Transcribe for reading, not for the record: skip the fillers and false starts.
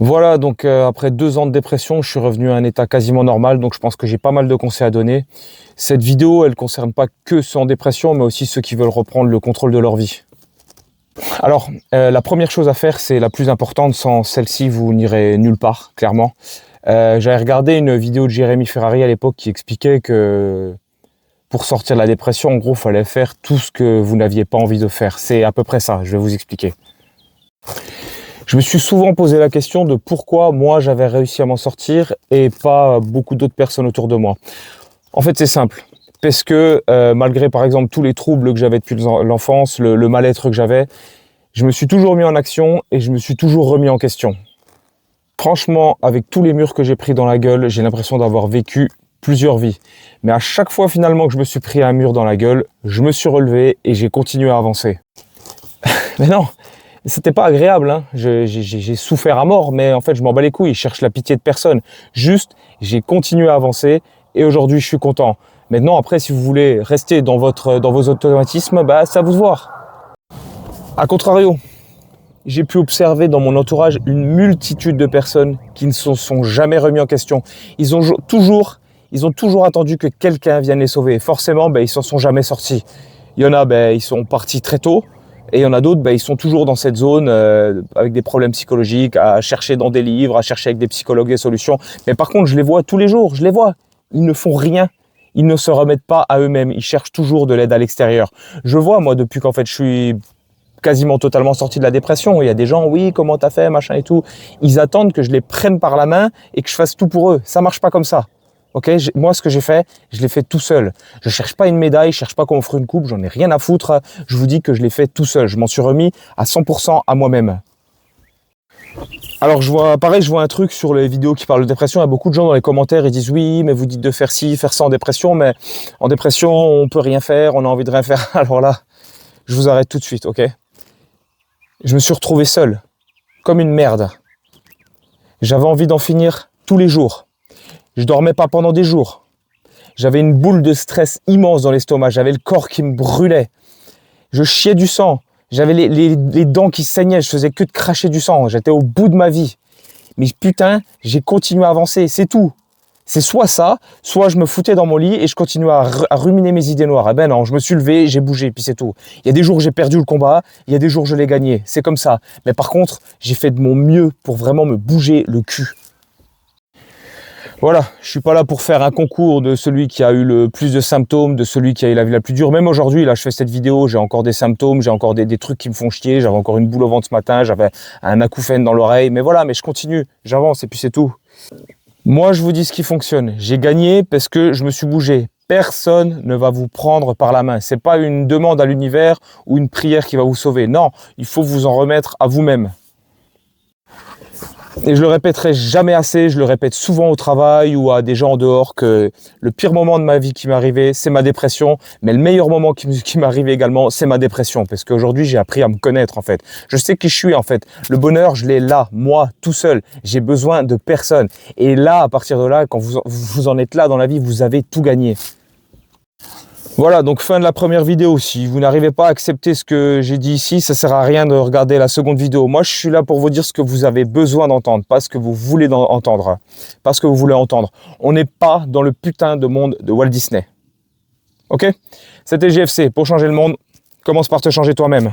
Voilà, donc après 2 ans de dépression, je suis revenu à un état quasiment normal, donc je pense que j'ai pas mal de conseils à donner. Cette vidéo, elle concerne pas que ceux en dépression, mais aussi ceux qui veulent reprendre le contrôle de leur vie. Alors, la première chose à faire, c'est la plus importante. Sans celle-ci, vous n'irez nulle part, clairement. J'avais regardé une vidéo de Jérémy Ferrari à l'époque qui expliquait que pour sortir de la dépression, en gros, il fallait faire tout ce que vous n'aviez pas envie de faire. C'est à peu près ça, je vais vous expliquer. Je me suis souvent posé la question de pourquoi moi j'avais réussi à m'en sortir et pas beaucoup d'autres personnes autour de moi. En fait, c'est simple. Parce que malgré par exemple tous les troubles que j'avais depuis l'enfance, le mal-être que j'avais, je me suis toujours mis en action et je me suis toujours remis en question. Franchement, avec tous les murs que j'ai pris dans la gueule, j'ai l'impression d'avoir vécu plusieurs vies. Mais à chaque fois finalement que je me suis pris un mur dans la gueule, je me suis relevé et j'ai continué à avancer. Mais non, c'était pas agréable, hein. J'ai souffert à mort, mais en fait, je m'en bats les couilles, je cherche la pitié de personne. Juste, j'ai continué à avancer et aujourd'hui, je suis content. Maintenant, après, si vous voulez rester dans vos automatismes, bah, c'est à vous de voir. A contrario, j'ai pu observer dans mon entourage une multitude de personnes qui ne se sont jamais remis en question. Ils ont toujours attendu que quelqu'un vienne les sauver. Forcément, bah, ils s'en sont jamais sortis. Il y en a, bah, ils sont partis très tôt. Et il y en a d'autres, bah, ils sont toujours dans cette zone avec des problèmes psychologiques, à chercher dans des livres, à chercher avec des psychologues des solutions. Mais par contre, je les vois tous les jours, je les vois. Ils ne font rien. Ils ne se remettent pas à eux-mêmes. Ils cherchent toujours de l'aide à l'extérieur. Je vois, moi, depuis qu'en fait, je suis quasiment totalement sorti de la dépression. Il y a des gens, oui, comment t'as fait, machin et tout. Ils attendent que je les prenne par la main et que je fasse tout pour eux. Ça marche pas comme ça. Ok, moi, ce que j'ai fait, je l'ai fait tout seul. Je cherche pas une médaille, je cherche pas qu'on m'offre une coupe, j'en ai rien à foutre. Je vous dis que je l'ai fait tout seul. Je m'en suis remis à 100% à moi-même. Alors, je vois un truc sur les vidéos qui parlent de dépression. Il y a beaucoup de gens dans les commentaires, ils disent oui, mais vous dites de faire ci, faire ça en dépression, mais en dépression, on peut rien faire, on a envie de rien faire. Alors là, je vous arrête tout de suite, ok? Je me suis retrouvé seul, comme une merde. J'avais envie d'en finir tous les jours. Je dormais pas pendant des jours. J'avais une boule de stress immense dans l'estomac. J'avais le corps qui me brûlait. Je chiais du sang. J'avais les dents qui saignaient. Je faisais que de cracher du sang. J'étais au bout de ma vie. Mais putain, j'ai continué à avancer. C'est tout. C'est soit ça, soit je me foutais dans mon lit et je continuais à ruminer mes idées noires. Eh ben non, je me suis levé, j'ai bougé, puis c'est tout. Il y a des jours où j'ai perdu le combat, il y a des jours où je l'ai gagné. C'est comme ça. Mais par contre, j'ai fait de mon mieux pour vraiment me bouger le cul. Voilà, je suis pas là pour faire un concours de celui qui a eu le plus de symptômes, de celui qui a eu la vie la plus dure. Même aujourd'hui, là, je fais cette vidéo, j'ai encore des symptômes, j'ai encore des trucs qui me font chier, j'avais encore une boule au ventre ce matin, j'avais un acouphène dans l'oreille. Mais voilà, mais je continue, j'avance et puis c'est tout. Moi, je vous dis ce qui fonctionne. J'ai gagné parce que je me suis bougé. Personne ne va vous prendre par la main. C'est pas une demande à l'univers ou une prière qui va vous sauver. Non, il faut vous en remettre à vous-même. Et je le répéterai jamais assez, je le répète souvent au travail ou à des gens en dehors que le pire moment de ma vie qui m'est arrivé, c'est ma dépression. Mais le meilleur moment qui m'est arrivé également, c'est ma dépression. Parce qu'aujourd'hui, j'ai appris à me connaître en fait. Je sais qui je suis en fait. Le bonheur, je l'ai là, moi, tout seul. J'ai besoin de personne. Et là, à partir de là, quand vous en êtes là dans la vie, vous avez tout gagné. Voilà, donc fin de la première vidéo. Si vous n'arrivez pas à accepter ce que j'ai dit ici, ça sert à rien de regarder la seconde vidéo. Moi, je suis là pour vous dire ce que vous avez besoin d'entendre, pas ce que vous voulez entendre. Pas ce que vous voulez entendre. On n'est pas dans le putain de monde de Walt Disney. Ok? C'était JFC. Pour changer le monde, commence par te changer toi-même.